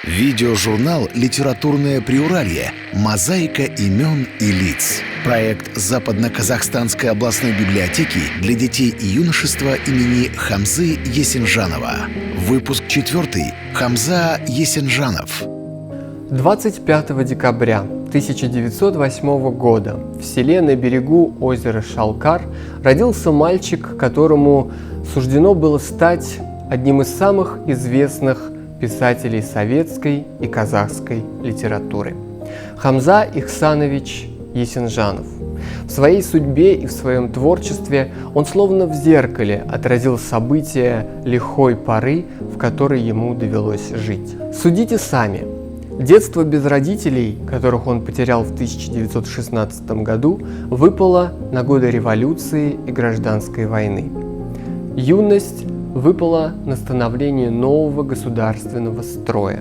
Видеожурнал «Литературное Приуралье. Мозаика имен и лиц». Проект Западно-Казахстанской областной библиотеки для детей и юношества имени Хамзы Есенжанова. Выпуск 4. Хамза Есенжанов. 25 декабря 1908 года в селе на берегу озера Шалкар родился мальчик, которому суждено было стать одним из самых известных писателей советской и казахской литературы – Хамза Ихсанович Есенжанов. В своей судьбе и в своем творчестве он словно в зеркале отразил события лихой поры, в которой ему довелось жить. Судите сами. Детство без родителей, которых он потерял в 1916 году, выпало на годы революции и гражданской войны. Юность выпала на становление нового государственного строя.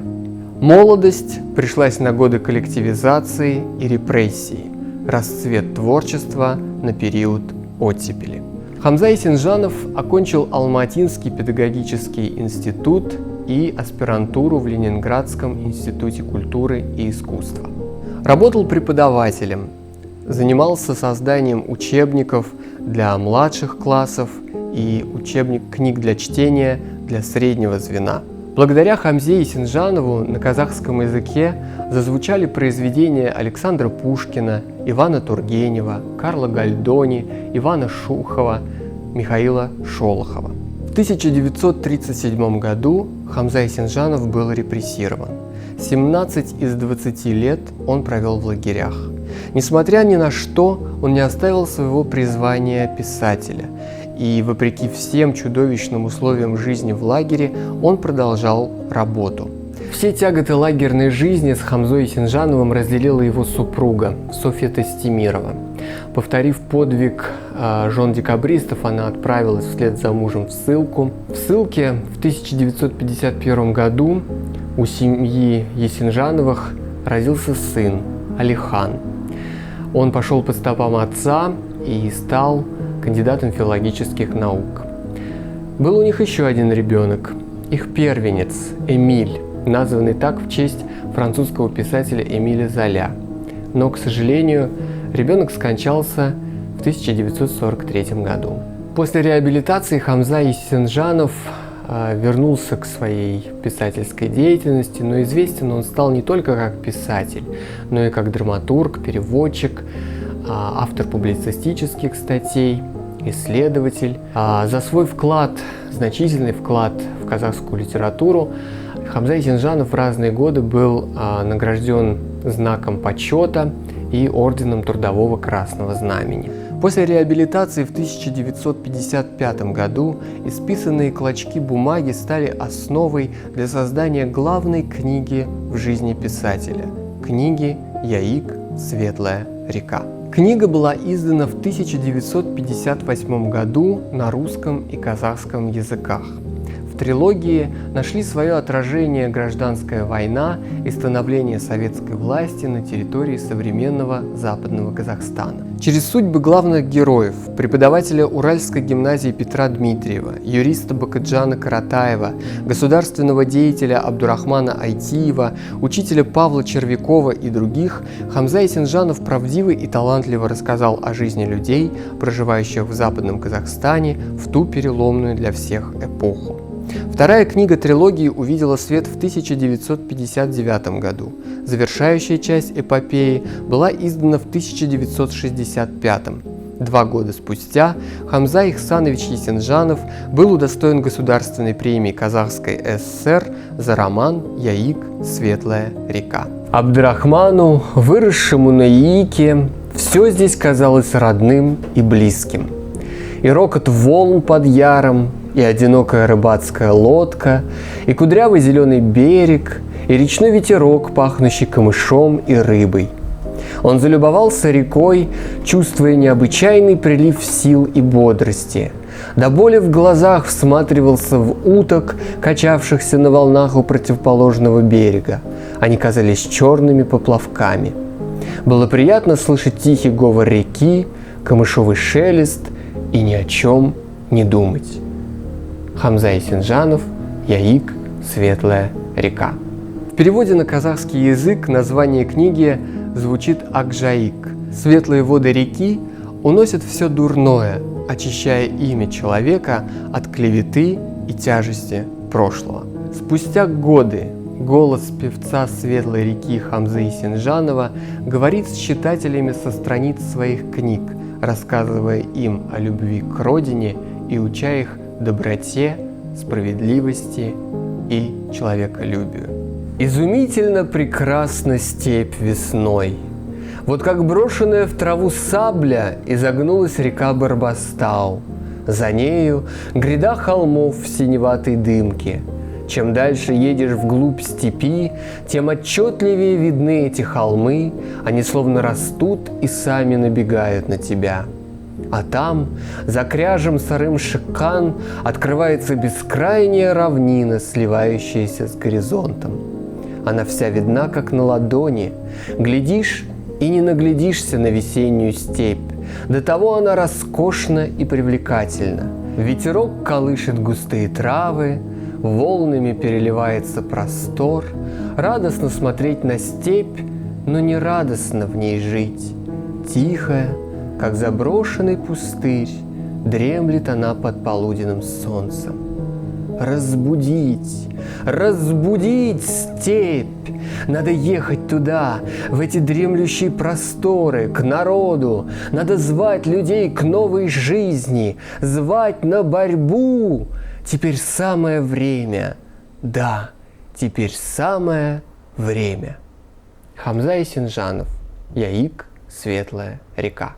Молодость пришлась на годы коллективизации и репрессий, расцвет творчества на период оттепели. Хамза Есенжанов окончил Алматинский педагогический институт и аспирантуру в Ленинградском институте культуры и искусства. Работал преподавателем, занимался созданием учебников для младших классов и книг для чтения для среднего звена. Благодаря Хамзе Есенжанову на казахском языке зазвучали произведения Александра Пушкина, Ивана Тургенева, Карла Гальдони, Ивана Шухова, Михаила Шолохова. В 1937 году Хамза Есенжанов был репрессирован. 17 из 20 лет он провел в лагерях. Несмотря ни на что, он не оставил своего призвания писателя. И, вопреки всем чудовищным условиям жизни в лагере, он продолжал работу. Все тяготы лагерной жизни с Хамзой Есенжановым разделила его супруга Софья Тастемирова. Повторив подвиг жен декабристов, она отправилась вслед за мужем в ссылку. В ссылке в 1951 году у семьи Есенжановых родился сын Алихан. Он пошел по стопам отца и стал кандидатом филологических наук. Был у них еще один ребенок, их первенец Эмиль, названный так в честь французского писателя Эмиля Золя. Но, к сожалению, ребенок скончался в 1943 году. После реабилитации Хамза Есенжанов вернулся к своей писательской деятельности, но известен он стал не только как писатель, но и как драматург, переводчик, автор публицистических статей, исследователь. За свой вклад, значительный вклад в казахскую литературу, Хамза Есенжанов в разные годы был награжден знаком почета и орденом Трудового Красного Знамени. После реабилитации в 1955 году исписанные клочки бумаги стали основой для создания главной книги в жизни писателя – книги «Яик. Светлая река». Книга была издана в 1958 году на русском и казахском языках. В трилогии нашли свое отражение гражданская война и становление советской власти на территории современного Западного Казахстана. Через судьбы главных героев – преподавателя Уральской гимназии Петра Дмитриева, юриста Бакытжана Каратаева, государственного деятеля Абдурахмана Айтиева, учителя Павла Червякова и других – Хамза Есенжанов правдиво и талантливо рассказал о жизни людей, проживающих в Западном Казахстане в ту переломную для всех эпоху. Вторая книга трилогии увидела свет в 1959 году. Завершающая часть эпопеи была издана в 1965. 2 года спустя Хамза Ихсанович Есенжанов был удостоен Государственной премии Казахской ССР за роман «Яик. Светлая река». Абдурахману, выросшему на Яике, все здесь казалось родным и близким. И рокот волн под яром, и одинокая рыбацкая лодка, и кудрявый зеленый берег, и речной ветерок, пахнущий камышом и рыбой. Он залюбовался рекой, чувствуя необычайный прилив сил и бодрости. До боли в глазах всматривался в уток, качавшихся на волнах у противоположного берега. Они казались черными поплавками. Было приятно слышать тихий говор реки, камышовый шелест и ни о чем не думать. Хамза Есенжанов, «Яик. Светлая река». В переводе на казахский язык название книги звучит «Акжаик». Светлые воды реки уносят все дурное, очищая имя человека от клеветы и тяжести прошлого. Спустя годы голос певца Светлой реки Хамзы Есенжанова говорит с читателями со страниц своих книг, рассказывая им о любви к родине и уча их доброте, справедливости и человеколюбию. Изумительно прекрасна степь весной. Вот как брошенная в траву сабля изогнулась река Барбастау. За нею гряда холмов в синеватой дымке. Чем дальше едешь вглубь степи, тем отчетливее видны эти холмы, они словно растут и сами набегают на тебя. А там, за кряжем Сарым-Шиккан, открывается бескрайняя равнина, сливающаяся с горизонтом. Она вся видна, как на ладони. Глядишь и не наглядишься на весеннюю степь. До того она роскошна и привлекательна. Ветерок колышет густые травы, волнами переливается простор. Радостно смотреть на степь, но не радостно в ней жить. Тихая, как заброшенный пустырь, дремлет она под полуденным солнцем. Разбудить, разбудить степь! Надо ехать туда, в эти дремлющие просторы, к народу. Надо звать людей к новой жизни, звать на борьбу. Теперь самое время. Да, теперь самое время. Хамза Есенжанов. Яик, Светлая река.